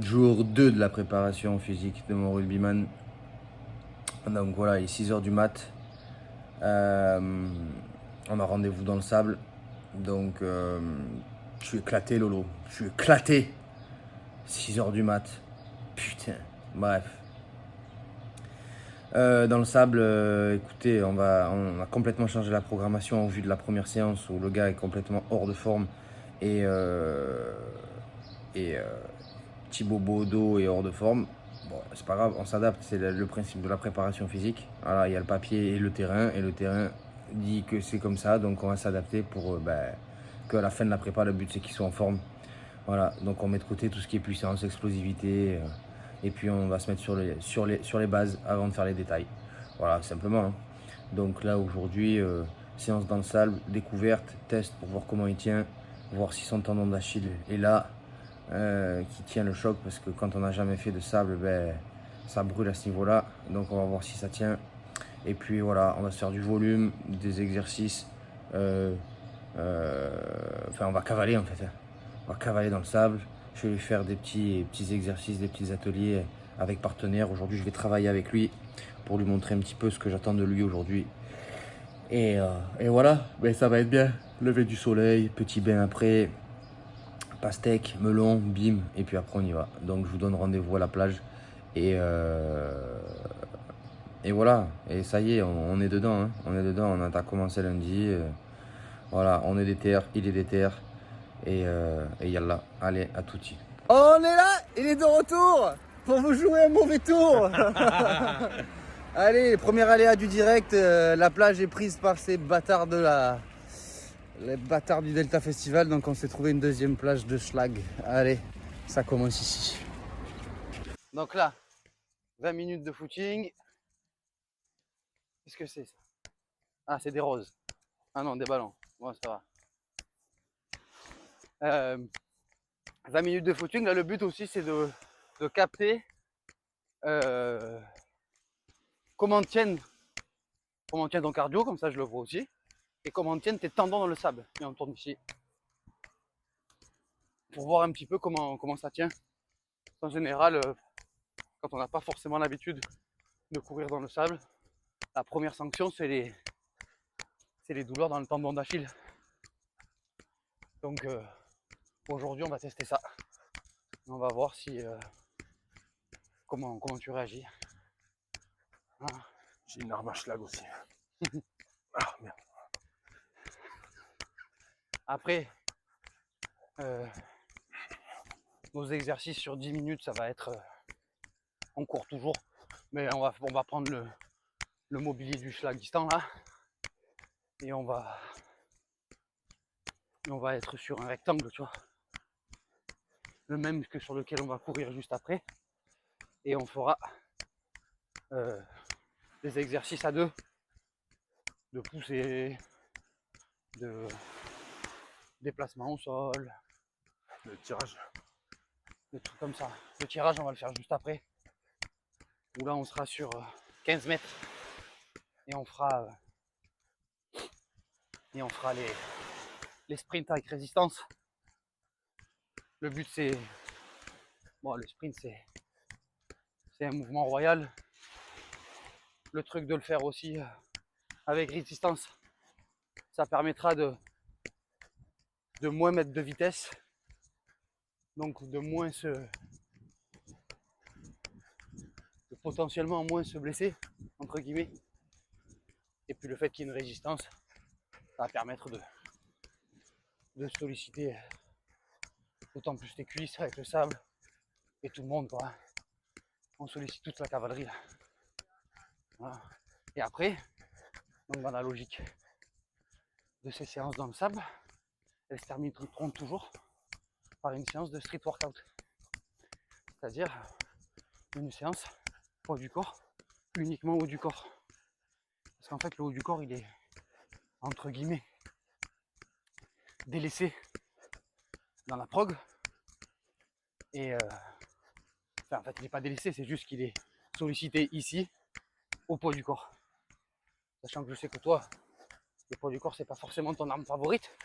Jour 2 de la préparation physique de mon rugbyman. Donc voilà, il est 6 h du mat. On a rendez-vous dans le sable. Donc je suis éclaté, Lolo. Je suis éclaté. 6 h du mat. Putain. Bref. Dans le sable, écoutez, on a complètement changé la programmation au vu de la première séance où le gars est complètement hors de forme et, et Thibaut Bodo est hors de forme. Bon, c'est pas grave, on s'adapte, c'est le principe de la préparation physique. Voilà, il y a le papier et le terrain dit que c'est comme ça, donc on va s'adapter pour qu'à la fin de la prépa, le but c'est qu'ils soient en forme. Voilà, donc on met de côté tout ce qui est puissance, explosivité, et puis on va se mettre sur les bases avant de faire les détails. Voilà, simplement. Hein. Donc là aujourd'hui, séance dans le sable, découverte, test pour voir comment il tient, voir si son tendon d'Achille est là, qui tient le choc, parce que quand on n'a jamais fait de sable, ça brûle à ce niveau-là. Donc on va voir si ça tient. Et puis voilà, on va se faire du volume, des exercices. Enfin, on va cavaler en fait. Hein. On va cavaler dans le sable. Je vais lui faire des petits exercices, des petits ateliers avec partenaires. Aujourd'hui, je vais travailler avec lui pour lui montrer un petit peu ce que j'attends de lui aujourd'hui. Et voilà, ça va être bien. Lever du soleil, petit bain après, pastèque, melon, bim, et puis après on y va. Donc je vous donne rendez-vous à la plage. Et, et voilà, et ça y est, on est dedans. Hein. On est dedans, on a commencé lundi. Voilà, on est déter, il est déter. Et yallah, allez, à tout de suite. On est là, il est de retour pour vous jouer un mauvais tour. Allez, premier aléa du direct, la plage est prise par ces bâtards les bâtards du Delta Festival, donc on s'est trouvé une deuxième plage de schlag. Allez, ça commence ici. Donc là, 20 minutes de footing. Qu'est-ce que c'est ça? Ah, c'est des roses. Ah non, des ballons. Bon, ça va. 20 minutes de footing, là le but aussi c'est de capter comment tiennent ton cardio, comme ça je le vois aussi, et comment tiennent tes tendons dans le sable. Et on tourne ici pour voir un petit peu comment ça tient. En général, quand on n'a pas forcément l'habitude de courir dans le sable, la première sanction c'est les douleurs dans le tendon d'Achille. Donc aujourd'hui on va tester ça. On va voir si comment tu réagis. Ah. J'ai une arme à schlag aussi. Ah merde. Après, nos exercices sur 10 minutes, ça va être... on court toujours, mais on va prendre le mobilier du schlagistan là, et on va être sur un rectangle, tu vois. Le même que sur lequel on va courir juste après. Et on fera des exercices à deux, de poussée, de déplacement au sol, Le tirage. des trucs comme ça. Le tirage, on va le faire juste après. Où là, on sera sur 15 mètres. Et on fera les sprints avec résistance. Le but, c'est... Bon, le sprint, c'est un mouvement royal. Le truc de le faire aussi avec résistance, ça permettra de moins mettre de vitesse, donc de potentiellement moins se blesser, entre guillemets. Et puis le fait qu'il y ait une résistance, ça va permettre de solliciter d'autant plus tes cuisses avec le sable et tout le monde, quoi. On sollicite toute la cavalerie là. Voilà. Et après, donc dans la logique de ces séances dans le sable, elles se termineront toujours par une séance de street workout. C'est-à-dire une séance haut du corps, uniquement haut du corps. Parce qu'en fait, le haut du corps, il est, entre guillemets, délaissé dans la prog. Et en fait, il n'est pas délaissé, c'est juste qu'il est sollicité ici, au poids du corps. Sachant que je sais que toi, le poids du corps, c'est pas forcément ton arme favorite,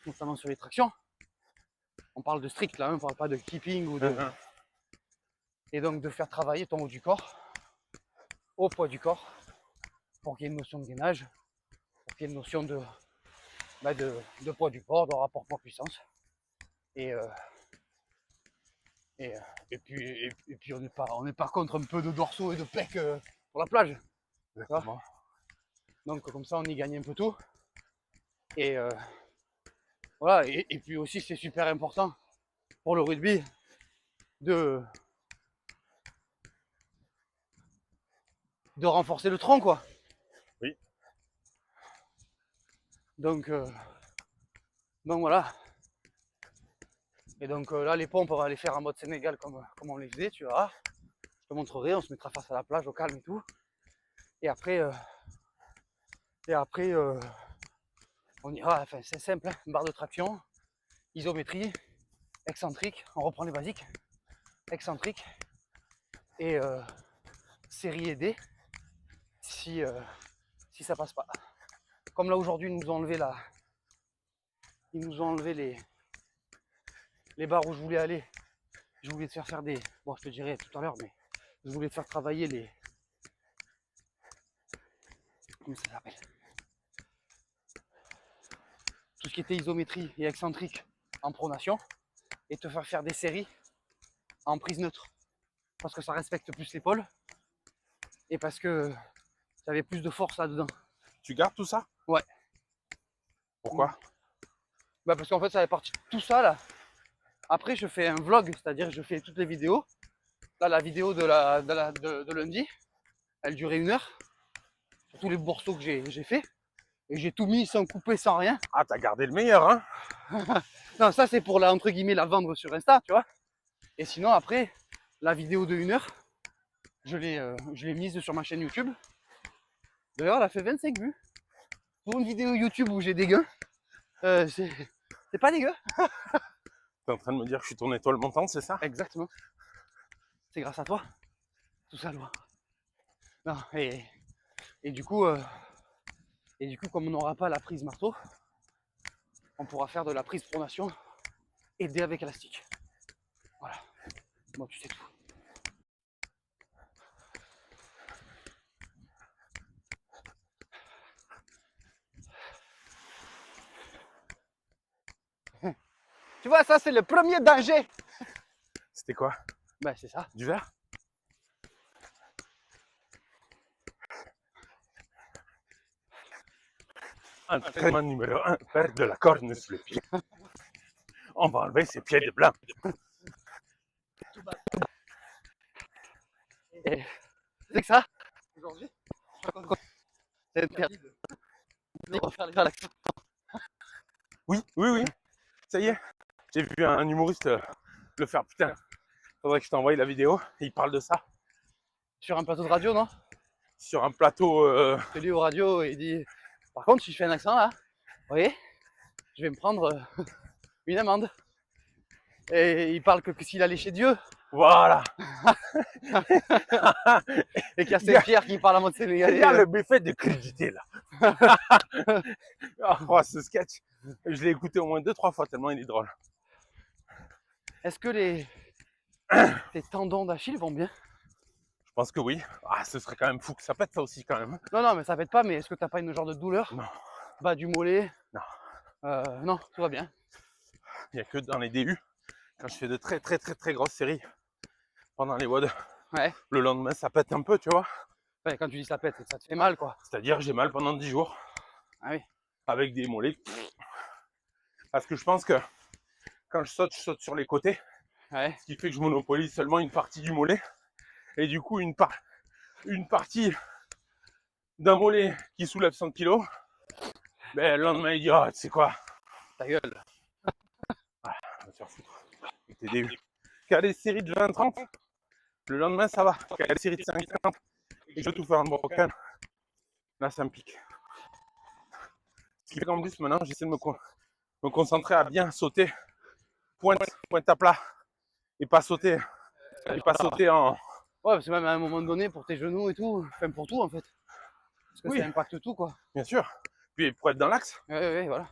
notamment sur les tractions. On parle de strict là, on parle pas de keeping ou de Et donc de faire travailler ton haut du corps au poids du corps pour qu'il y ait une notion de gainage, pour qu'il y ait une notion de poids du corps, de rapport poids-puissance. Et puis on n'est pas contre un peu de dorsaux et de pecs pour la plage. Exactement. Donc comme ça on y gagne un peu tout. Et voilà, et puis aussi c'est super important pour le rugby de renforcer le tronc, quoi. Oui. Donc voilà. Et donc là les pompes on va les faire en mode Sénégal comme on les faisait, tu vois. Je te montrerai, on se mettra face à la plage au calme et tout. Et après on ira, enfin c'est simple, hein, barre de traction, isométrie, excentrique, on reprend les basiques, excentrique et série aidée si ça passe pas. Comme là aujourd'hui ils nous ont enlevé les barres où je voulais aller. Je voulais te faire des. Bon, je te dirai tout à l'heure, mais je voulais te faire travailler les. Comment ça s'appelle? Tout ce qui était isométrie et excentrique en pronation et te faire des séries en prise neutre. Parce que ça respecte plus l'épaule et parce que j'avais plus de force là-dedans. Tu gardes tout ça? Ouais. Pourquoi? Bah parce qu'en fait, ça fait partie de tout ça là. Après, je fais un vlog, c'est-à-dire je fais toutes les vidéos. Là, la vidéo de lundi, elle durait 1 heure. Sur tous les morceaux que j'ai fait. Et j'ai tout mis sans couper, sans rien. Ah, t'as gardé le meilleur, hein? Non, ça c'est pour la, entre guillemets, la vendre sur Insta, tu vois. Et sinon, après, la vidéo de 1 heure, je l'ai mise sur ma chaîne YouTube. D'ailleurs, elle a fait 25 vues. Pour une vidéo YouTube où j'ai des gains, c'est pas dégueu. T'es en train de me dire que je suis ton étoile montante, c'est ça? Exactement. C'est grâce à toi. Tout ça, loin. Non, et du coup, comme on n'aura pas la prise marteau, on pourra faire de la prise pronation aidée avec élastique. Voilà. Bon, tu sais tout. Tu vois, ça c'est le premier danger. C'était quoi? Ben c'est ça. Du verre? Entraînement numéro 1, perdre de la corne sous le pied. On va enlever ses pieds de blanc. Et c'est que ça, aujourd'hui, c'est interdit de refaire les relaxations. Oui. Ça y est. J'ai vu un humoriste le faire. Putain, faudrait que je t'envoie la vidéo. Il parle de ça. Sur un plateau de radio, non? Sur un plateau. Je lui au radio et il dit, par contre, si je fais un accent là, vous voyez, je vais me prendre une amende. Et il parle que s'il allait chez Dieu. Voilà. Et qu'il y a Saint-Pierre qui parle en mode sénégalais. Il y a le buffet de crédité là. Oh, ce sketch, je l'ai écouté au moins 2-3 fois tellement il est drôle. Est-ce que tes tendons d'Achille vont bien? Je pense que oui. Ah, ce serait quand même fou que ça pète ça aussi quand même. Non, mais ça pète pas, mais est-ce que t'as pas une genre de douleur? Non. Bas du mollet? Non. Non, tout va bien. Il n'y a que dans les DU, quand je fais de très grosses séries pendant les WOD, ouais. Le lendemain ça pète un peu, tu vois. Ouais, quand tu dis ça pète, c'est que ça te fait mal, quoi. C'est-à-dire j'ai mal pendant 10 jours. Ah oui. Avec des mollets. Parce que je pense que quand je saute sur les côtés. Ouais. Ce qui fait que je monopolise seulement une partie du mollet. Et du coup, une partie d'un mollet qui soulève 100 kg. Ben, le lendemain, il dit, oh, tu sais quoi? Ta gueule. Voilà, on va se faire foutre. T'es début. Quand il y a des séries de 20-30, le lendemain, ça va. Quand il y a des séries de 50, et je veux tout faire en brocan, là, ça me pique. Ce qui fait qu'en plus, maintenant, j'essaie de me concentrer à bien sauter pointe à plat. Et pas sauter en... Ouais, parce que même à un moment donné, pour tes genoux et tout, enfin pour tout en fait. Parce que oui. Ça impacte tout, quoi. Bien sûr. Puis pour être dans l'axe. Ouais, voilà.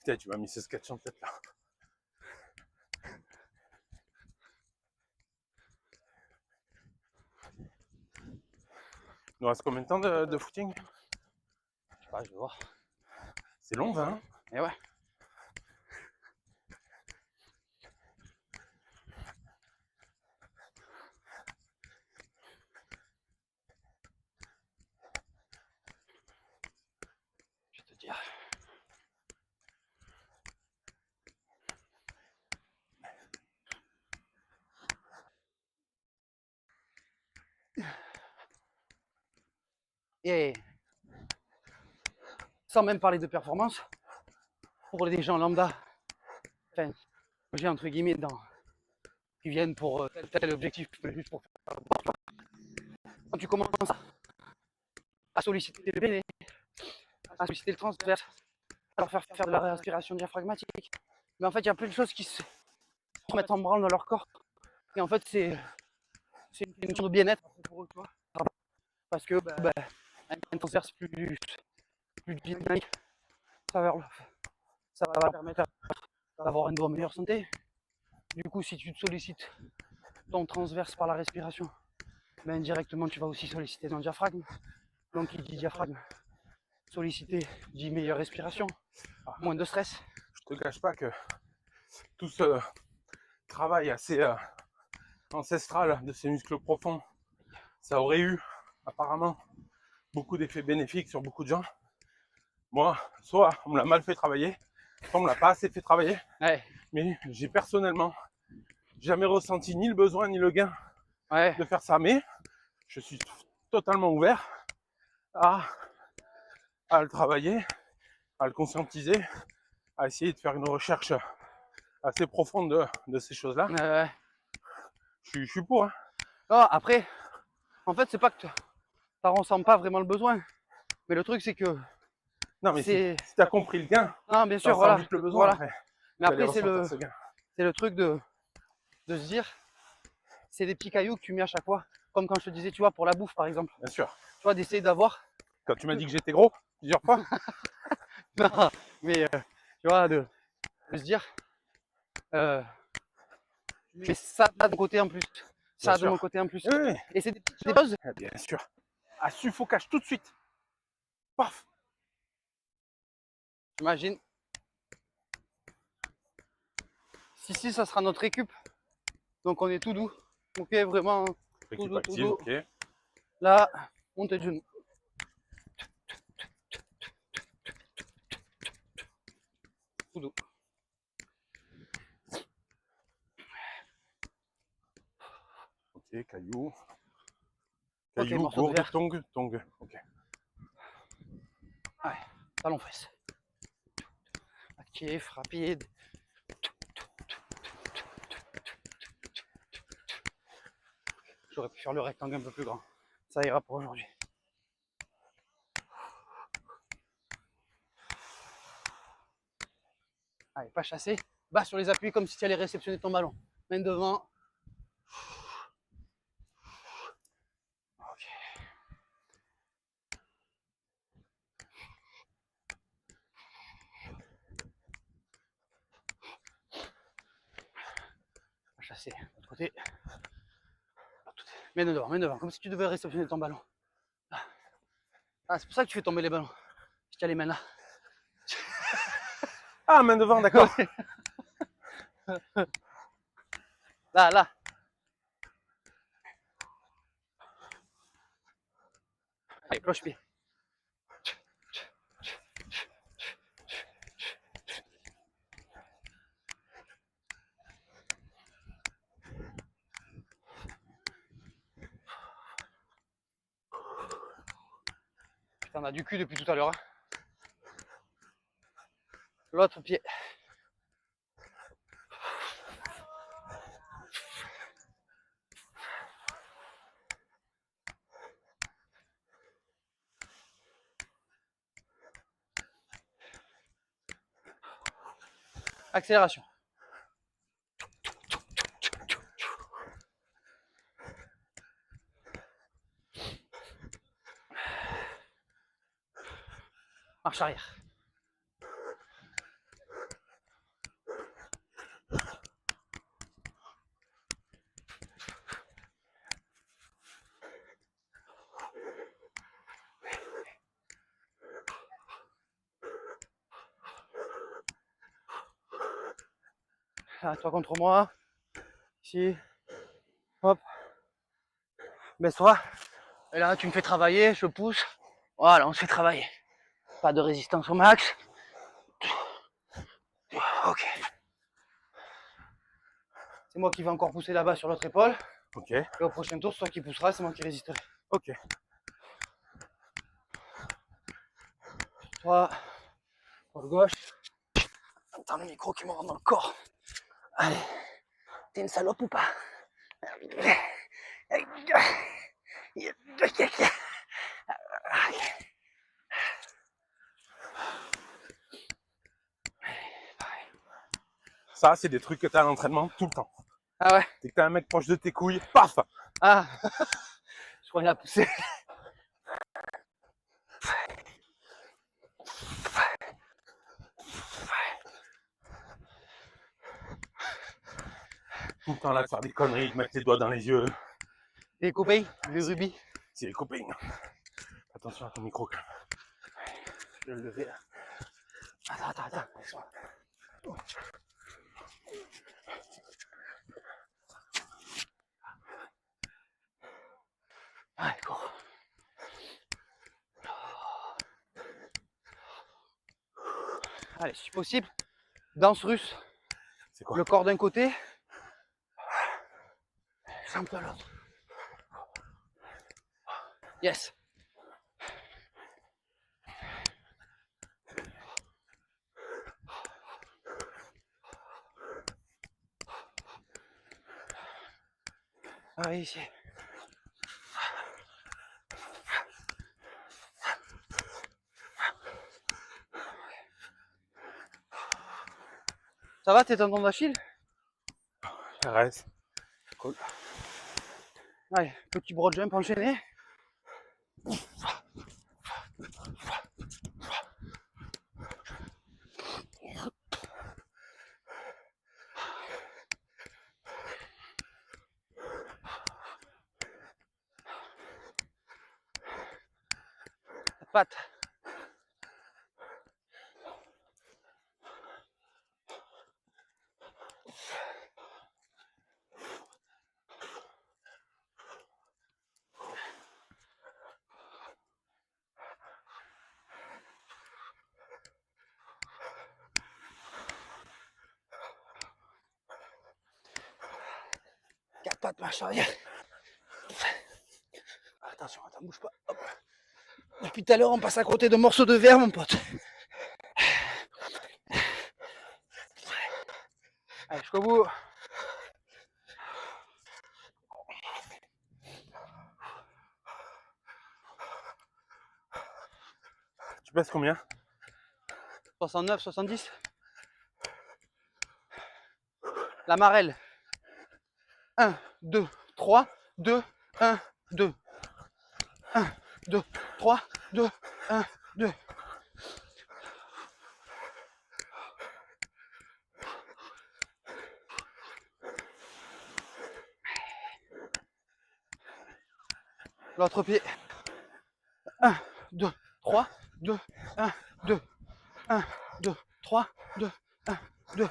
Putain, tu m'as mis ce sketch en tête là. Il nous reste combien de temps de footing? Je sais pas, je vais voir. C'est long, 20 hein? Et ouais. Je vais te dire. Et sans même parler de performance, pour les gens lambda, enfin, j'ai entre guillemets qui viennent pour tel objectif, juste pour faire le sport. Quand tu commences à solliciter le béné, à solliciter le transverse, à leur faire de la respiration diaphragmatique, mais en fait il y a plein de choses qui se mettent en branle dans leur corps. Et en fait c'est une sorte de bien-être pour eux, tu vois. Parce que un transverse plus dynamique, ça va permettre d'avoir une bonne meilleure santé. Du coup, si tu te sollicites ton transverse par la respiration, ben indirectement tu vas aussi solliciter ton diaphragme. Donc qui dit diaphragme, solliciter dit meilleure respiration, moins de stress. Je te cache pas que tout ce travail assez ancestral de ces muscles profonds, ça aurait eu apparemment beaucoup d'effets bénéfiques sur beaucoup de gens. Moi, soit on me l'a mal fait travailler, soit on me l'a pas assez fait travailler. Ouais. Mais j'ai personnellement jamais ressenti ni le besoin ni le gain de faire ça. Mais je suis totalement ouvert à le travailler, à le conscientiser, à essayer de faire une recherche assez profonde de ces choses-là. Je suis pour. Hein. Non, après, en fait, c'est pas que ça ressent pas vraiment le besoin. Mais le truc, c'est que. Non, mais si tu as compris le gain, non, bien sûr, voilà. vite le besoin. Voilà. Après, mais après, c'est le truc de se dire, c'est des petits cailloux que tu mets à chaque fois. Comme quand je te disais, tu vois, pour la bouffe, par exemple. Bien sûr. Tu vois, d'essayer d'avoir. Quand tu m'as dit que j'étais gros, plusieurs fois. Non, mais tu vois, de se dire. Mais ça de mon côté en plus. Ça de mon côté en plus. Oui. Et c'est des choses. Bien sûr. À suffocage tout de suite. Paf. J'imagine. Si, ça sera notre récup. Donc on est tout doux. Ok, vraiment. Tout doux, tout doux. Okay. Là, montée de genou. Tout doux. Ok, caillou. Ok, Caillou, morceau de gourde, verre. tongue. Ok. Ouais, talon fesse. Actif, rapide. J'aurais pu faire le rectangle un peu plus grand. Ça ira pour aujourd'hui. Allez, pas chasser. Bas sur les appuis comme si tu allais réceptionner ton ballon. Main devant. Ok. Pas chasser. De l'autre côté. Main devant, comme si tu devais réceptionner ton ballon. Ah, c'est pour ça que tu fais tomber les ballons. Si tu as les mains là. Ah, main devant, d'accord. Là. Allez, cloche-pied. Putain, on a du cul depuis tout à l'heure. Hein. L'autre pied. Accélération. Marche arrière. Là, toi contre moi. Ici. Hop. Baisse-toi. Et là, tu me fais travailler, je pousse. Voilà, on se fait travailler. Pas de résistance au max. Ok. C'est moi qui vais encore pousser là-bas sur l'autre épaule. Ok. Et au prochain tour, c'est toi qui pousseras, c'est moi qui résisterai. Ok. Toi, pour gauche. Attends, le micro qui me rentre dans le corps. Allez. T'es une salope ou pas? Ça, c'est des trucs que t'as à l'entraînement tout le temps. Ah ouais? Dès que t'as un mec proche de tes couilles, paf! Ah. Je crois qu'il a poussé. Tout le temps là, de faire des conneries, de mettre les doigts dans les yeux. Les copains, le rubis. C'est les copains. Attention à ton micro quand même. Je vais le lever là. Attends. Allez, cours. Allez, si possible, danse russe. C'est quoi? Le corps d'un côté, jambes de l'autre. Yes. Allez, ici. Ça va, tes tendons d'Achille? Reste. Cool. Allez, petit broad jump enchaîné. Patte. Quatre pattes, marche arrière. Attention, attends, bouge pas. Hop. Depuis tout à l'heure, on passe à côté de morceaux de verre, mon pote. Allez, jusqu'au bout. Tu pèses combien? 69, 70. La marelle. 1, 2, 3, 2, 1, 2. 1, 2, 3, 2, 1, 2. L'autre pied. 1, 2, 3, 2, 1, 2. 1, 2, 3, 2, 1, 2.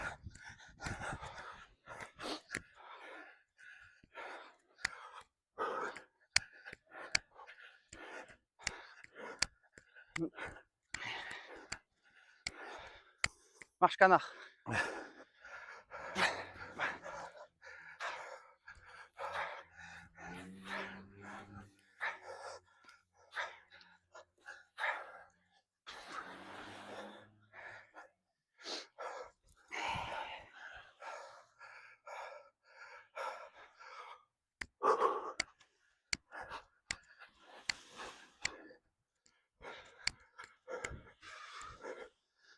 Marche canard.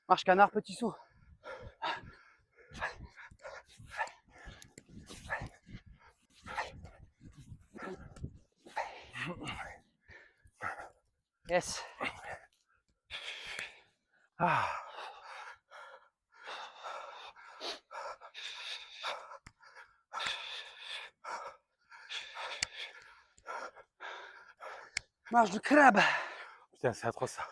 Marche canard, petit saut. Yes. Ah. Marche du crabe. Putain, c'est atroce ça.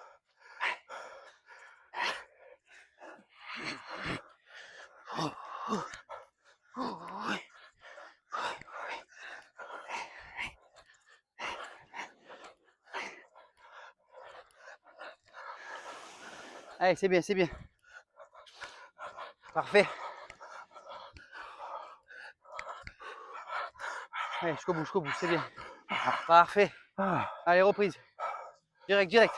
Allez, c'est bien, c'est bien. Parfait. Allez, jusqu'au bout, c'est bien. Parfait. Allez, reprise. Direct, direct.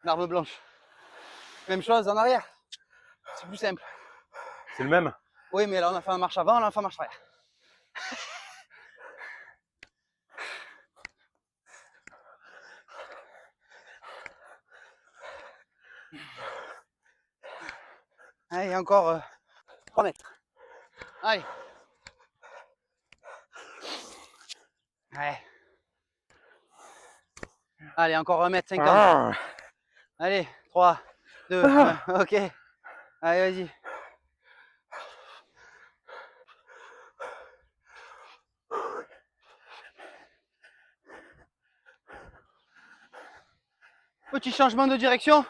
L'arme blanche. Même chose en arrière. C'est plus simple. C'est le même? Oui, mais là, on a fait un marche avant, là, on a fait un marche arrière. Allez, encore 3 mètres. Allez. Allez. Allez, encore 1m50. Ah. Allez, 3, 2, 1, ok. Allez, vas-y. Petit changement de direction.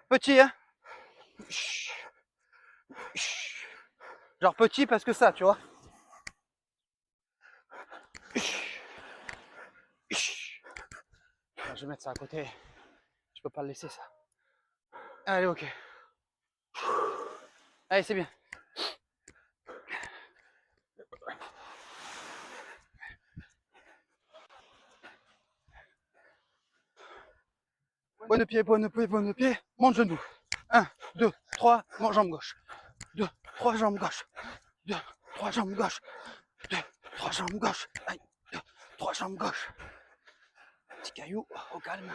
Petit, hein. Genre petit parce que ça, tu vois. Je vais mettre ça à côté. Je peux pas le laisser, ça. Allez, ok. Allez, c'est bien. Point de pied, point de pied, point de pied. Mon genou. 1, 2, 3, mon jambe gauche. 2, 3 jambes gauche. 2, 3 jambes gauche. 2, 3 jambes gauche. 2, 3 jambes gauche. Petit caillou, au calme.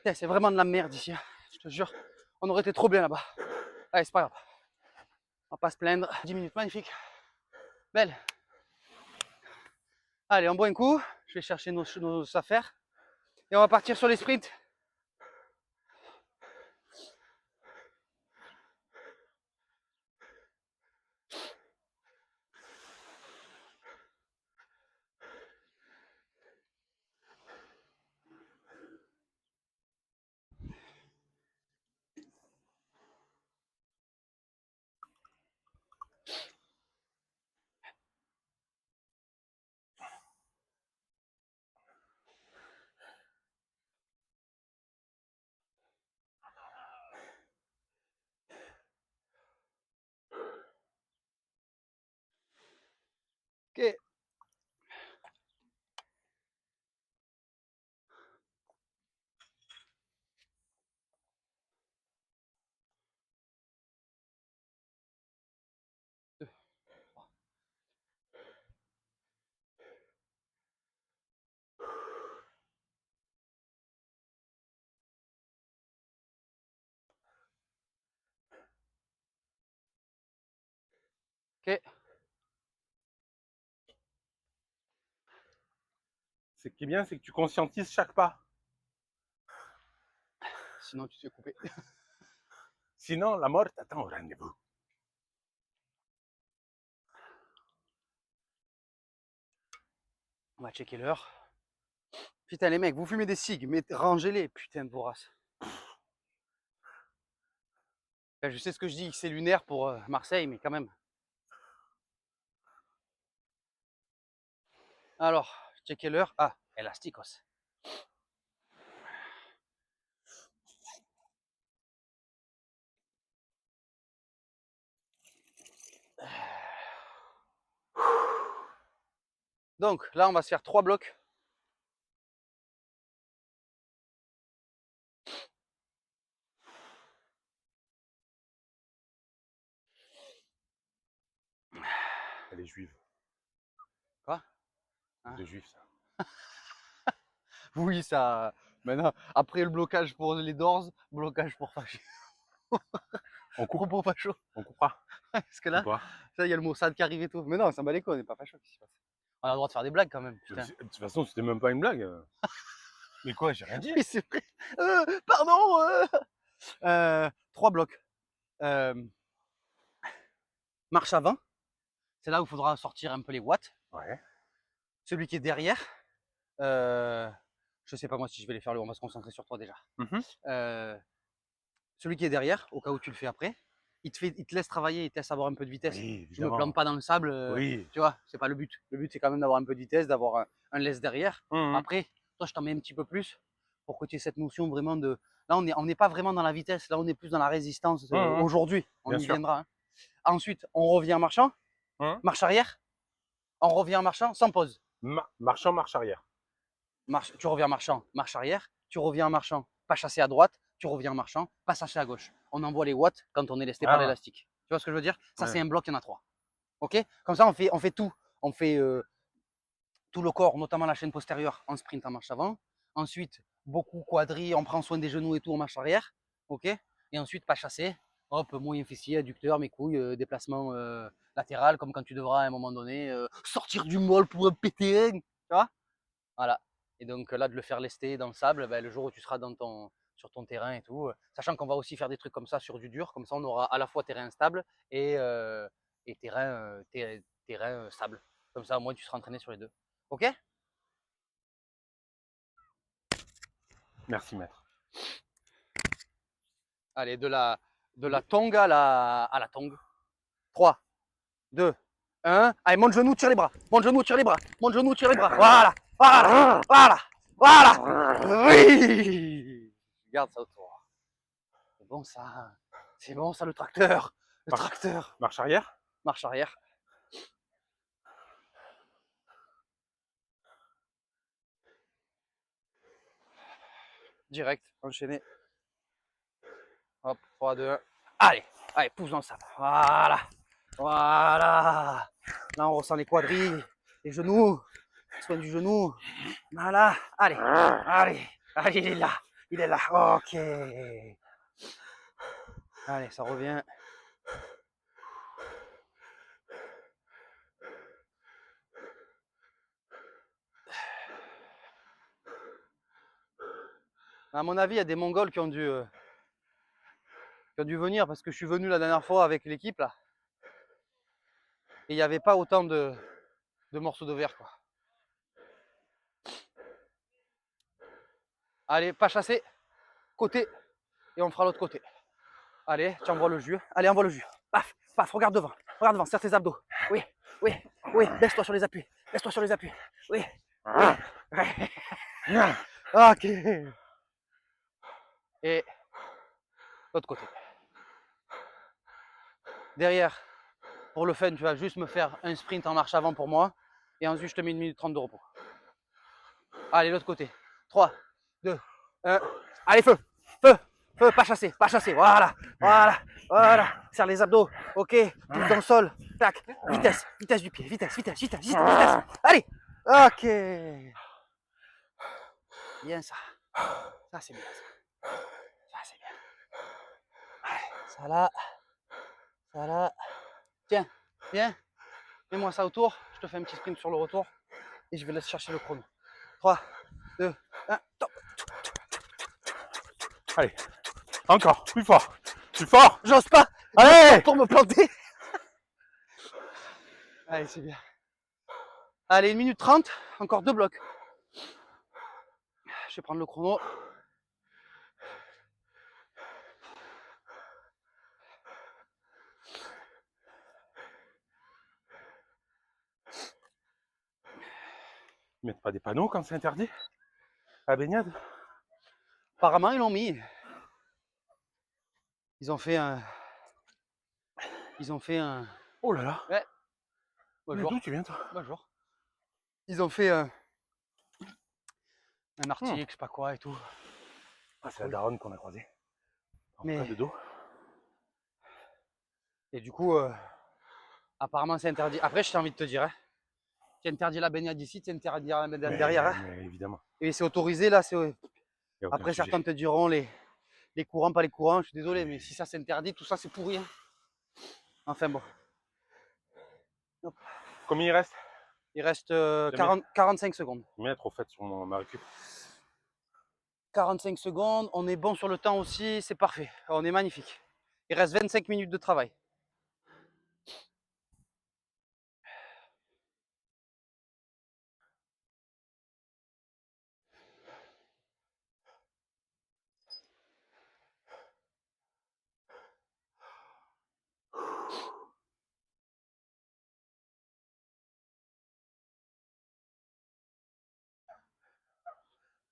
C'est vraiment de la merde ici, hein. Je te jure. On aurait été trop bien là-bas. Allez, c'est pas grave. On va pas se plaindre. 10 minutes, magnifique. Belle. Allez, on boit un coup. Je vais chercher nos affaires. Et on va partir sur les sprints. Ok. Ok. Ce qui est bien, c'est que tu conscientises chaque pas. Sinon, tu te fais couper. Sinon, la mort t'attend au rendez-vous. On va checker l'heure. Putain, les mecs, vous fumez des cigues, mais rangez-les, putain de vos races. Je sais ce que je dis, que c'est lunaire pour Marseille, mais quand même. Alors, checker l'heure. Ah, Elasticos. Donc, là, on va se faire 3 blocs. Elle est juive. Quoi? Hein? De juif, ça. Oui, ça. Maintenant, après le blocage pour les doors, blocage pour facho. On coupe. Propos facho. On coupera. Parce que là, ça, il y a le mot sad qui arrive et tout. Mais non, ça m'en bat les couilles, on n'est pas facho. On a le droit de faire des blagues quand même. Putain. De toute façon, c'était même pas une blague. Mais quoi, j'ai rien dit. Oui, c'est vrai. Pardon. 3 blocs. Marche avant. C'est là où il faudra sortir un peu les watts. Ouais. Celui qui est derrière, je sais pas moi si je vais les faire, on va se concentrer sur toi déjà. Celui qui est derrière, au cas où tu le fais après, il te laisse travailler, il te laisse avoir un peu de vitesse. Oui, Je me plante pas dans le sable, Oui. tu vois, c'est pas le but. Le but c'est quand même d'avoir un peu de vitesse, d'avoir un laisse derrière. Mhm. Après, toi je t'en mets un petit peu plus pour que tu aies cette notion vraiment de. Là on n'est pas vraiment dans la vitesse, là on est plus dans la résistance aujourd'hui. On Bien y sûr. viendra. Hein. Ensuite, on revient en marchant, marche arrière, on revient en marchant sans pause. Marchant, marche arrière. Tu reviens en marchant, marche arrière, tu reviens en marchant, pas chasser à droite, tu reviens en marchant, pas chasser à gauche. On envoie les watts quand on est lesté par l'élastique. Tu vois ce que je veux dire? Ça, c'est un bloc, il y en a 3. Ok? Comme ça, on fait tout. On fait tout le corps, notamment la chaîne postérieure, en sprint en marche avant. Ensuite, beaucoup quadri, on prend soin des genoux et tout en marche arrière. Ok? Et ensuite, pas chasser. Hop, moyen fessier, adducteur, mes couilles, déplacement latéral, comme quand tu devras à un moment donné sortir du molle pour un péter. Tu vois? Voilà. Et donc là, de le faire lester dans le sable, ben, le jour où tu seras sur ton terrain et tout, sachant qu'on va aussi faire des trucs comme ça sur du dur, comme ça on aura à la fois terrain stable et terrain sable. Comme ça, au moins, tu seras entraîné sur les deux. Ok? Merci, maître. Allez, de la tongue à la tongue. 3, 2, 1. Allez, monte genou, tire les bras. Monte genou, tire les bras. Monte genou, tire les bras. Voilà, voilà, voilà, voilà. Oui! Garde ça autour. C'est bon ça. C'est bon ça, le tracteur. Le tracteur. Marche arrière. Marche arrière. Direct, enchaîné. Hop, 3, 2, 1. Allez, allez, pousse dans le sable. Voilà. Voilà. Là, on ressent les quadrilles, les genoux. Soin du genou. Voilà. Allez, allez, allez, il est là. Il est là. Ok. Allez, ça revient. À mon avis, il y a des Mongols qui ont dû venir parce que je suis venu la dernière fois avec l'équipe là. Et il n'y avait pas autant de morceaux de verre quoi. Allez, pas chasser. Côté. Et on fera l'autre côté. Allez, tu envoies le jus. Allez, envoie le jus. Paf, paf, regarde devant, serre tes abdos. Oui, oui, oui, baisse-toi sur les appuis. Baisse-toi sur les appuis. Oui. Ok. Et l'autre côté. Derrière, pour le fun, tu vas juste me faire un sprint en marche avant pour moi. Et ensuite, je te mets 1 minute 30 de repos. Allez, l'autre côté. 3, 2, 1. Allez, feu, feu, feu, pas chasser, pas chasser. Voilà, voilà, voilà. Serre les abdos. Ok, pousse dans le sol. Tac, vitesse, vitesse du pied, vitesse, vitesse, vitesse, vitesse, vitesse. Allez, ok. Bien ça. Ça, c'est bien ça. Ça, c'est bien. Allez, ça là. Ça là. Tiens, viens. Mets-moi ça autour. Je te fais un petit sprint sur le retour. Et je vais laisser chercher le chrono. 3, 2, 1, top. Allez, encore, plus fort, plus fort. J'ose pas. Allez, pour me planter. Allez, c'est bien. Allez, 1 minute 30, encore 2 blocs. Je vais prendre le chrono. Ils mettent pas des panneaux quand c'est interdit? La baignade? Apparemment, ils l'ont mis. Ils ont fait un. Oh là là. Ouais. Bonjour. D'où tu viens toi? Bonjour. Ils ont fait un article, je sais pas quoi et tout. Ah, c'est la daronne qu'on a croisée. Mais... de dos. Et du coup, apparemment, c'est interdit. Après, je t'ai envie de te dire, hein, tu interdis la baignade ici, tu interdis la baignade derrière. Hein. Mais évidemment. Et c'est autorisé là. Après, certains te diront les courants, pas les courants. Je suis désolé, mais si ça s'interdit, tout ça c'est pourri. Hein. Enfin bon. Hop. Combien il reste? Il reste 45 secondes. Mettre au fait sur ma récup. 45 secondes, on est bon sur le temps aussi, c'est parfait. On est magnifique. Il reste 25 minutes de travail.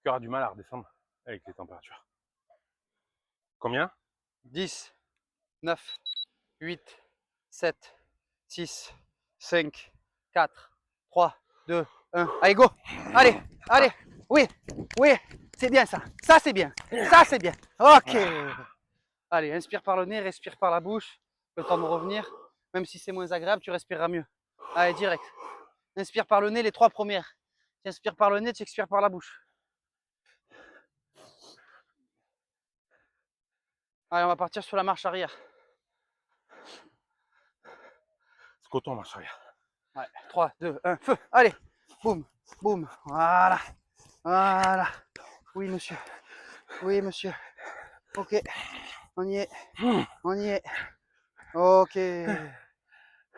cœur a du mal à redescendre avec les températures. Combien? 10, 9, 8, 7, 6, 5, 4, 3, 2, 1. Allez, go! Allez, allez! Oui, oui, c'est bien ça. Ça, c'est bien. Ça, c'est bien. Ok. Allez, inspire par le nez, respire par la bouche. Le temps de revenir. Même si c'est moins agréable, tu respireras mieux. Allez, direct. Inspire par le nez, les 3 premières. Tu inspires par le nez, tu expires par la bouche. Allez, on va partir sur la marche arrière. Squat en marche arrière. Ouais, 3, 2, 1, feu. Allez, boum, boum. Voilà, voilà. Oui, monsieur. Oui, monsieur. Ok, on y est. On y est. Ok.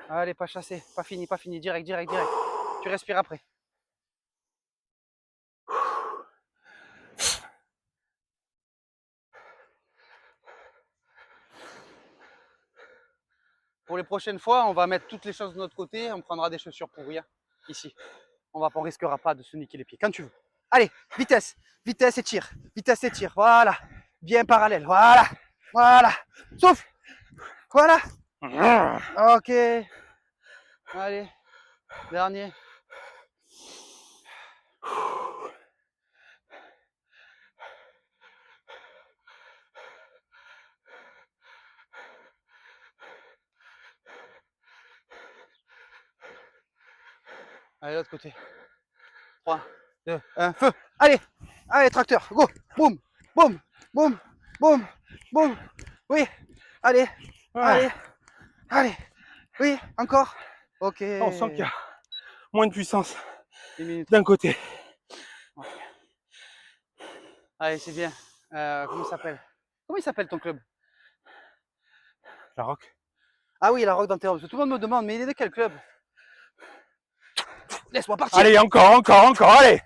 Allez, pas chassé. Pas fini, pas fini. Direct, direct, direct. Tu respires après. Pour les prochaines fois, on va mettre toutes les choses de notre côté. On prendra des chaussures pour rien. Ici. On risquera pas de se niquer les pieds. Quand tu veux. Allez, vitesse. Vitesse et tire. Vitesse et tire. Voilà. Bien parallèle. Voilà. Voilà. Souffle. Voilà. Ok. Allez. Dernier. Allez, l'autre côté. 3, 2, 1, feu. Allez. Allez, tracteur. Go. Boum. Boum. Boum. Boum. Boum. Oui. Allez. Allez. Allez. Oui. Encore. Ok. On sent qu'il y a moins de puissance 10 minutes. d'un côté. Ouais. Allez, c'est bien. Comment il s'appelle? Comment il s'appelle ton club? La rock. Ah oui, la Rock d'Anterre. Tout le monde me demande, mais il est de quel club? Laisse-moi partir. Allez, encore, allez.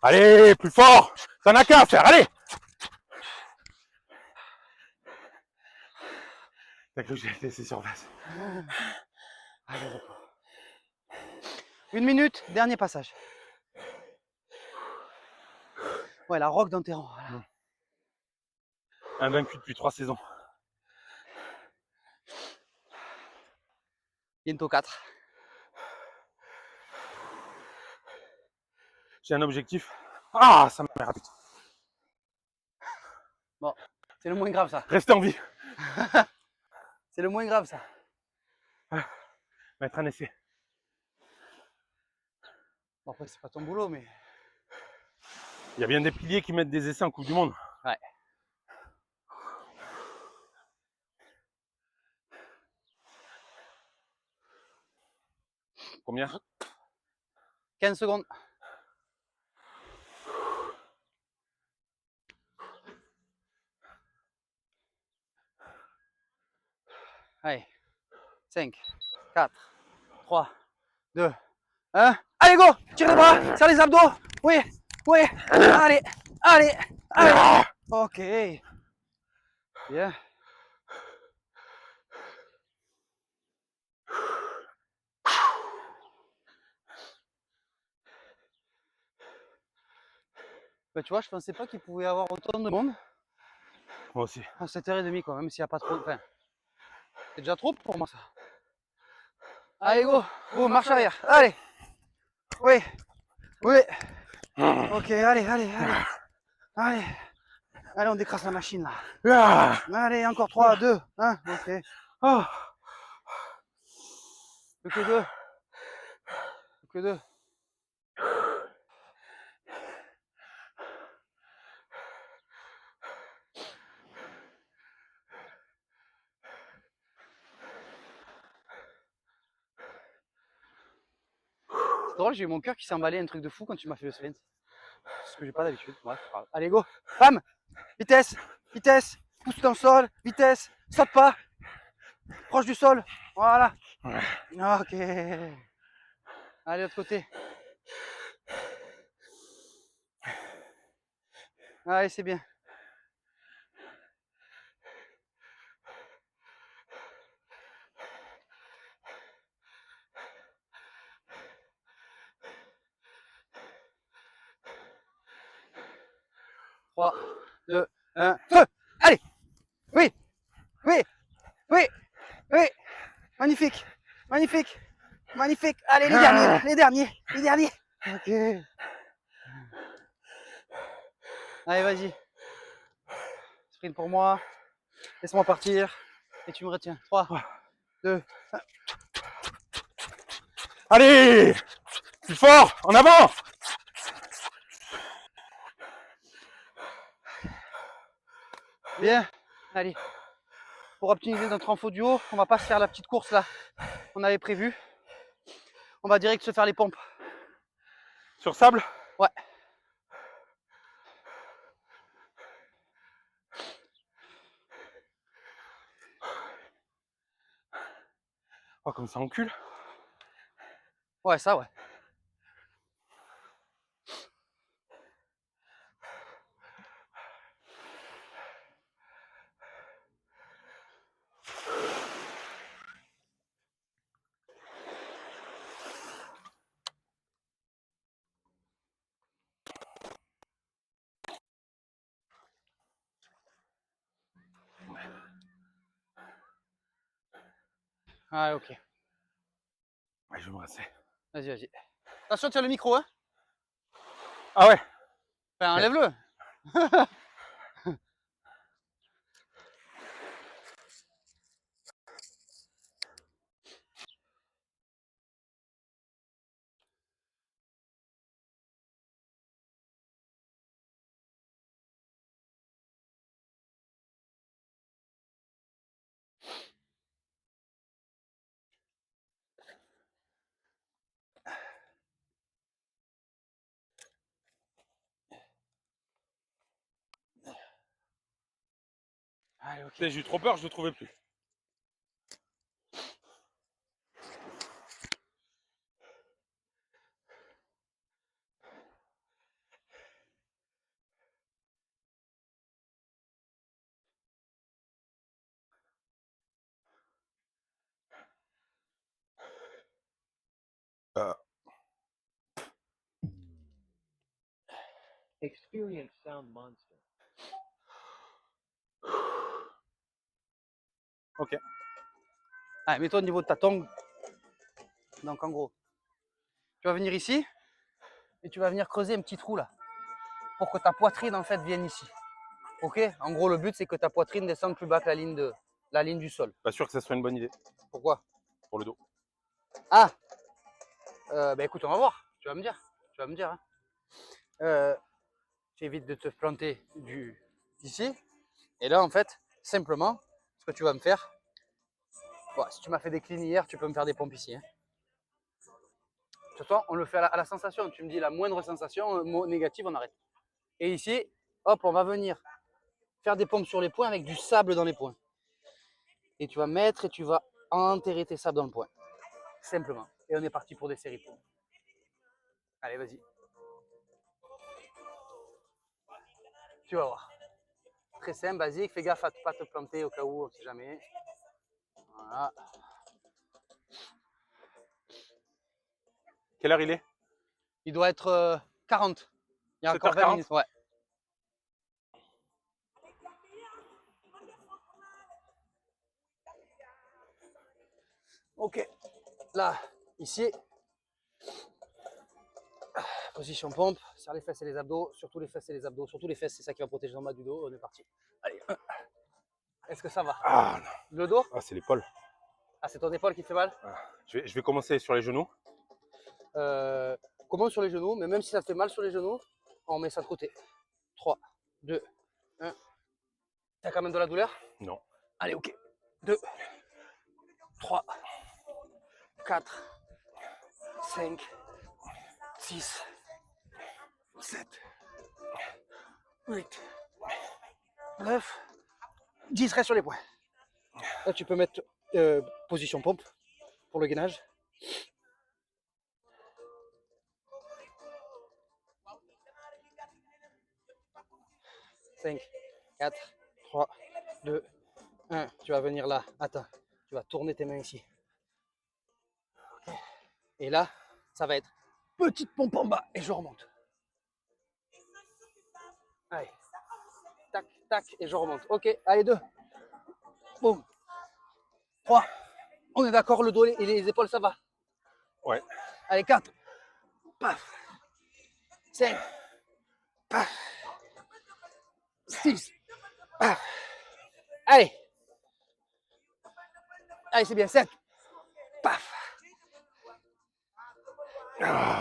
Allez, plus fort. Ça n'a qu'à faire, allez. T'as cru que j'allais te laisser sur place. Allez, repos. 1 minute, dernier passage. Ouais, la Rock d'Anterre. Voilà. Invaincu depuis 3 saisons. Bientôt 4. J'ai un objectif. Ah, ça m'a raté. Bon, c'est le moins grave ça. Rester en vie. C'est le moins grave ça. Mettre un essai. Bon, après, c'est pas ton boulot, mais. Il y a bien des piliers qui mettent des essais en Coupe du Monde. Ouais. Combien? 15 secondes. Allez. 5, 4, 3, 2, 1. Allez, go! Tire les bras, serre les abdos. Oui, oui. Allez, allez, allez. Ok. Bien. Bah, tu vois, je pensais pas qu'il pouvait y avoir autant de monde Moi aussi. à 7h30, quoi, même s'il n'y a pas trop. Enfin, c'est déjà trop pour moi ça. Allez, go! Boum, marche arrière. Allez! Oui! Oui! Ok, allez, allez, allez! Allez! Allez, on décrasse la machine là. Allez, encore 3, 2, 1. Ok. Plus que 2. Plus que 2. C'est drôle, j'ai eu mon cœur qui s'est emballé un truc de fou quand tu m'as fait le sprint. Ce que j'ai pas d'habitude. Bref, allez, go! Bam! Vitesse! Vitesse! Pousse dans le sol! Vitesse! Saute pas! Proche du sol! Voilà! Ok! Allez, l'autre côté! Allez, c'est bien! 3, 2, 1, feu! Allez! Oui! Oui! Oui! Oui! Magnifique! Magnifique! Magnifique! Allez, les derniers, là, les derniers! Les derniers! Ok. Allez, vas-y. Sprint pour moi. Laisse-moi partir. Et tu me retiens. 3, 2, Allez! Plus fort! En avant! bien. Allez. Pour optimiser notre info du haut, on va pas se faire la petite course là. On avait prévu. On va direct se faire les pompes. Sur sable? Ouais. Oh, comme ça encule. Ouais, ça, ouais. Ah, ok. Ouais, je vais me rasser. Vas-y, vas-y. Attention, tiens le micro, hein. Ah ouais? Enfin, enlève-le. Allez, ok. J'ai eu trop peur, je ne le trouvais plus. Experience Sound Monster. Ok. Allez, mets-toi au niveau de ta tongue. Donc, en gros, tu vas venir ici et tu vas venir creuser un petit trou là pour que ta poitrine en fait vienne ici. Ok? En gros, le but c'est que ta poitrine descende plus bas que la ligne du sol. Pas sûr que ça soit une bonne idée Pourquoi? pour le dos. Ah! Bah écoute, on va voir. Tu vas me dire. Tu vas me dire. Hein. Tu évites de te planter ici. Et là, en fait, simplement, ce que tu vas me faire, bon, si tu m'as fait des cleans hier, tu peux me faire des pompes ici. Hein. Ce soir, on le fait à la sensation. Tu me dis la moindre sensation négative, on arrête. Et ici, hop, on va venir faire des pompes sur les points avec du sable dans les points. Et tu vas mettre et tu vas enterrer tes sables dans le point. Simplement. Et on est parti pour des séries pompes. Allez, vas-y. Tu vas voir. Très simple, basique. Fais gaffe à ne pas te planter au cas où, on ne sait jamais. Voilà. Quelle heure il est? Il doit être 40. Il y a encore 20 7h40. minutes. Ouais. Ok. Là, ici. Position pompe. Serre les fesses et les abdos. Surtout les fesses et les abdos. Surtout les fesses, c'est ça qui va protéger le bas du dos. On est parti. Allez. Est-ce que ça va? Ah non. Le dos? Ah, c'est l'épaule. Ah, c'est ton épaule qui fait mal? Ah. Je vais commencer sur les genoux. Commence sur les genoux, mais même si ça te fait mal sur les genoux, on met ça de côté. 3, 2, 1. T'as quand même de la douleur? Non. Allez, ok. 2, 3, 4, 5, 6, 7, 8, 9, 10, reste sur les points. Là, tu peux mettre position pompe pour le gainage. Cinq, 4, 3, 2, 1. Tu vas venir là. Attends. Tu vas tourner tes mains ici. Et là, ça va être petite pompe en bas et je remonte. Allez. tac, et je remonte. Ok, allez, 2. Boum. 3. On est d'accord, le dos et les épaules, ça va. Ouais. Allez, 4. Paf. 5. Paf. 6. Paf. Allez. Allez, c'est bien. 7. Paf.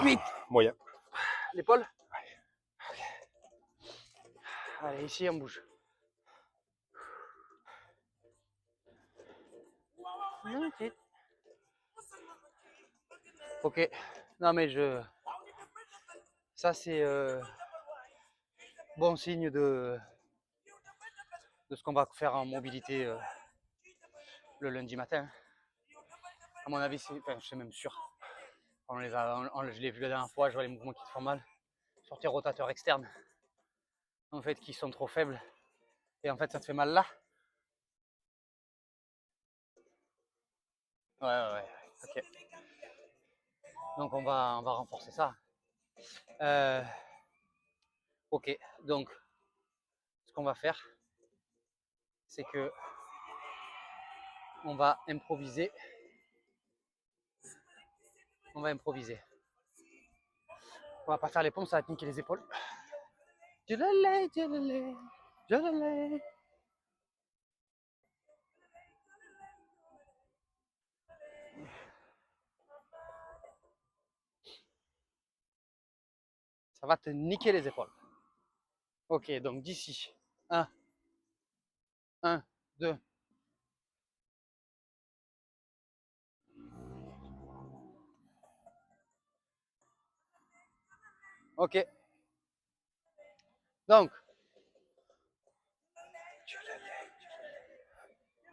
8. Moyen. L'épaule. Allez, ici, on bouge. Ok. Non, mais ça, c'est bon signe de ce qu'on va faire en mobilité le lundi matin. À mon avis, enfin, je suis même sûr. Je l'ai vu la dernière fois, je vois les mouvements qui te font mal sur tes rotateurs externes. En fait, qui sont trop faibles. Et en fait, ça te fait mal là. Ouais. Ok. Donc, on va renforcer ça. Ok. Donc, ce qu'on va faire, c'est que on va improviser. On va pas faire les pompes, ça va te niquer les épaules. Je l'ai. Ça va te niquer les épaules. Ok, donc d'ici. 1, 2. Ok. Donc,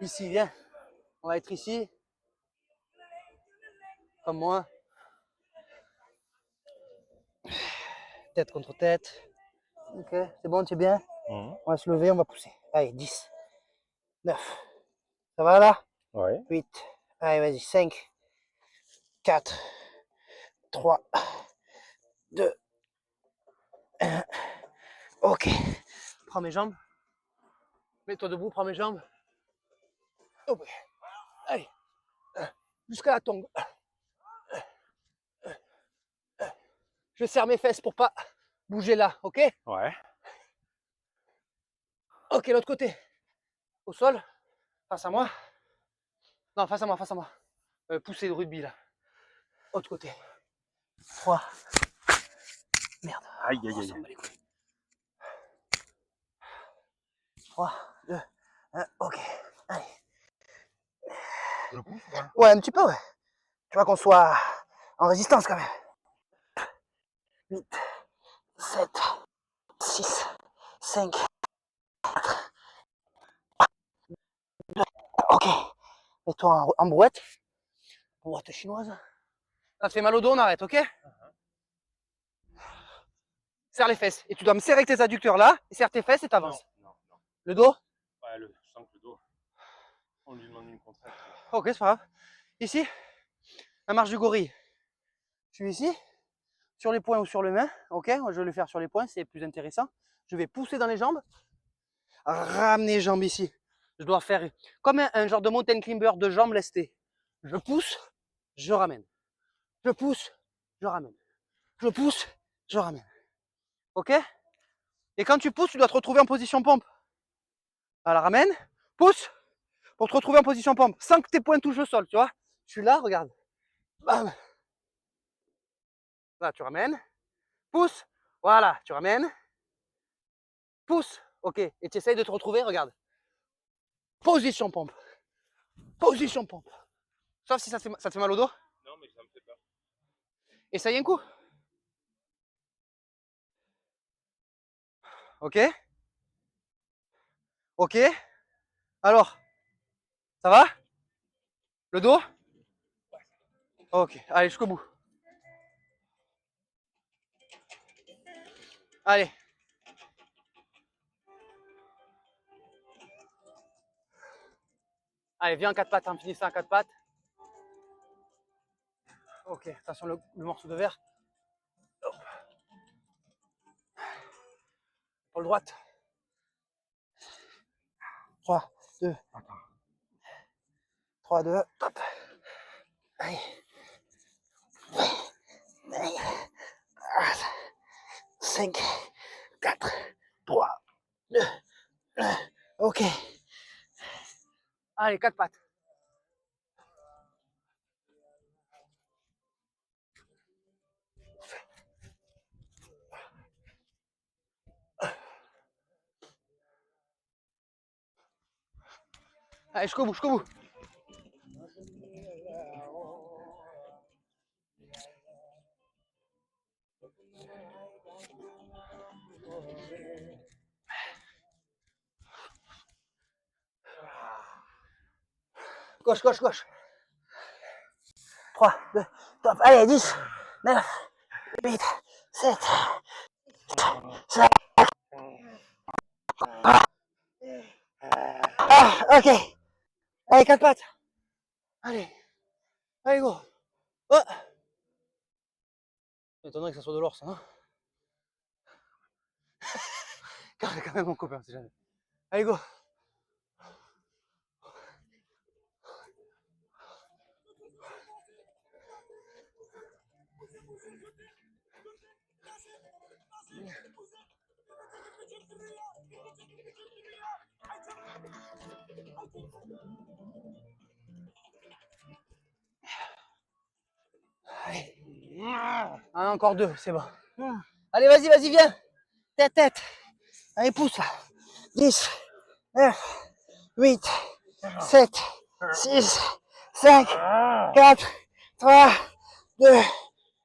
ici, viens. On va être ici. Comme moi. Tête contre tête. Ok, c'est bon, tu es bien? On va se lever, on va pousser. Allez, 10, 9. Ça va là? Ouais. 8. Allez, vas-y, 5, 4, 3, 2, 1. Ok. Prends mes jambes. Mets-toi debout, prends mes jambes. Ok. Allez. Jusqu'à la tongue. Je serre mes fesses pour pas bouger là, ok? Ouais. Ok, l'autre côté. Au sol. Face à moi. Non, face à moi. Poussée de rugby là. Autre côté. 3. Merde. Aïe, aïe, aïe. 3, 2, 1. Ok. Allez. Je pousse ou pas? Ouais, un petit peu, ouais. Tu vois qu'on soit en résistance quand même. 8, 7, 6, 5. Ok. Mets-toi en brouette. Brouette chinoise. Ça te fait mal au dos, on arrête, ok? Serre les fesses. Et tu dois me serrer avec tes adducteurs là. Et serre tes fesses et t'avances. Non. Le dos? Ouais, je sens que le dos, on lui demande une contrainte. Ok, c'est pas grave. Ici, la marche du gorille. Je suis ici, sur les poings ou sur les mains. Ok, je vais le faire sur les poings, c'est plus intéressant. Je vais pousser dans les jambes. Ramener les jambes ici. Je dois faire comme un genre de mountain climber de jambes lestées. Je pousse, je ramène. Je pousse, je ramène. Je pousse, je ramène. Ok? Et quand tu pousses, tu dois te retrouver en position pompe. Alors ramène, pousse, pour te retrouver en position pompe, sans que tes poings touchent le sol, tu vois? Je suis là, regarde. Bam. Là, tu ramènes. Pousse. Voilà, tu ramènes. Pousse. Ok. Et tu essayes de te retrouver, regarde. Position pompe. Position pompe. Sauf si ça te fait mal au dos. Non, mais ça me fait peur. Essaye un coup. Ok. Ok. Alors, ça va? Le dos? Ok. Allez, jusqu'au bout. Allez. Allez, viens en quatre pattes, en finissant en quatre pattes. Ok, attention le morceau de verre. Pour le droite. 3, 2. 3, 2, top. Allez. 5, 4, 3, 2, 1. Ok. Allez, 4 pattes. Allez, jusqu'au bout, jusqu'au bout. Gauche, gauche, gauche. 3, 2, top. Allez, 10, 9, 8, 7, 5. Ah, ok. Allez, 4 pattes. Allez. Allez, go. Oh. M'étonnerait que ça soit de l'or, ça, non? Quand même mon copain, c'est jamais. Allez, go. Allez. Ah, encore 2, c'est bon. Allez, vas-y, vas-y, viens. Tête, tête. Allez, pousse là. 10, 9, 8, 7, 6, 5, 4, 3, 2,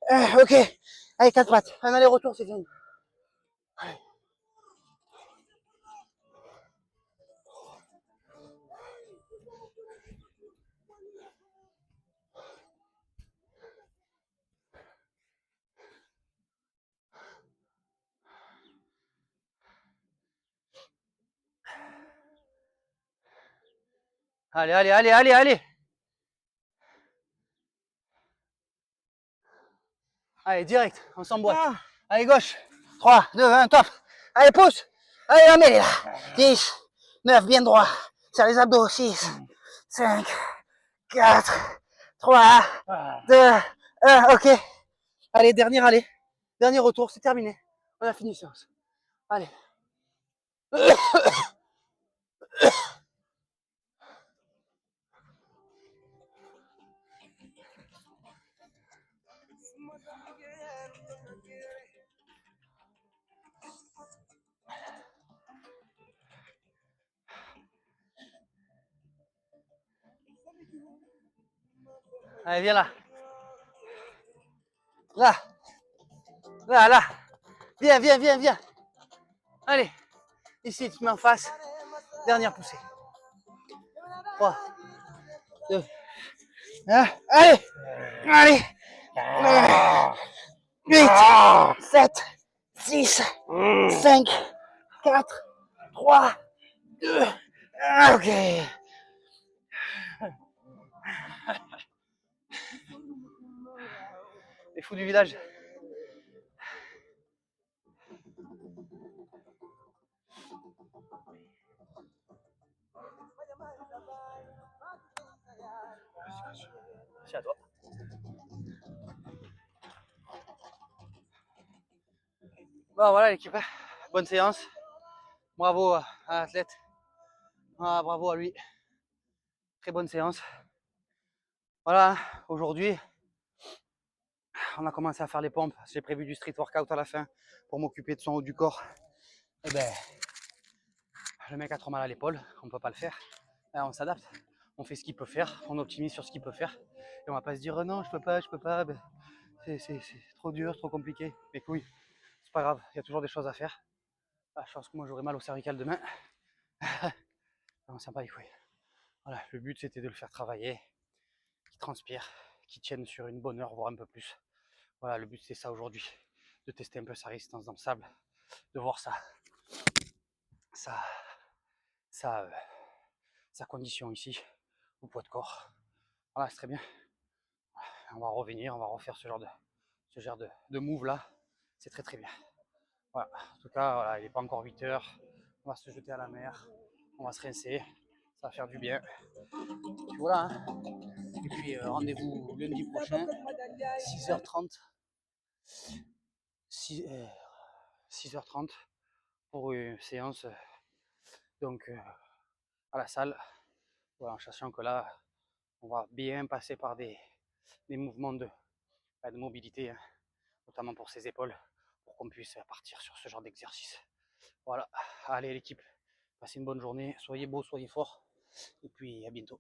1. Ok. Allez, 4 pattes. Un aller-retour, c'est fini. Allez. Allez, allez, allez, allez, allez. Allez, direct, on s'emboîte. Allez, gauche. 3, 2, 1, top. Allez, pousse. Allez, la mêlée là. 10, 9, bien droit. Serre les abdos. 6, 5, 4, 3, 2, 1. Ok. Allez, dernier aller. Dernier retour, c'est terminé. On a fini séance. Allez. Allez, viens là. Là. Là, là. Viens, viens, viens, viens. Allez. Ici, tu te mets en face. Dernière poussée. 3, 2, 1. Allez. Allez. 8, 7, 6, 5, 4, 3, 2, 1. Ok. Les fous du village. C'est à toi. Bon, voilà l'équipe. Bonne séance. Bravo à l'athlète. Ah, bravo à lui. Très bonne séance. Voilà, aujourd'hui, on a commencé à faire les pompes. J'ai prévu du street workout à la fin pour m'occuper de son haut du corps. Et ben, le mec a trop mal à l'épaule, on ne peut pas le faire. Alors, on s'adapte, on fait ce qu'il peut faire, on optimise sur ce qu'il peut faire. Et on va pas se dire non, je peux pas, ben, c'est trop dur, trop compliqué. Mais oui, c'est pas grave, il y a toujours des choses à faire. Je pense que moi j'aurai mal au cervical demain. On s'en bat les couilles. Voilà, le but c'était de le faire travailler, qu'il transpire, qu'il tienne sur une bonne heure, voire un peu plus. Voilà, le but c'est ça aujourd'hui, de tester un peu sa résistance dans le sable, de voir sa condition ici, au poids de corps. Voilà, c'est très bien. On va revenir, on va refaire ce genre de move là. C'est très très bien. Voilà. En tout cas, voilà, il n'est pas encore 8 heures. On va se jeter à la mer. on va se rincer, ça va faire du bien. Puis voilà, hein. Et puis rendez-vous lundi prochain, 6h30. 6h30 pour une séance donc à la salle, voilà, en sachant que là on va bien passer par des mouvements de mobilité, hein, notamment pour ses épaules, pour qu'on puisse partir sur ce genre d'exercice. Voilà, allez l'équipe, passez une bonne journée, soyez beaux, soyez forts, et puis à bientôt.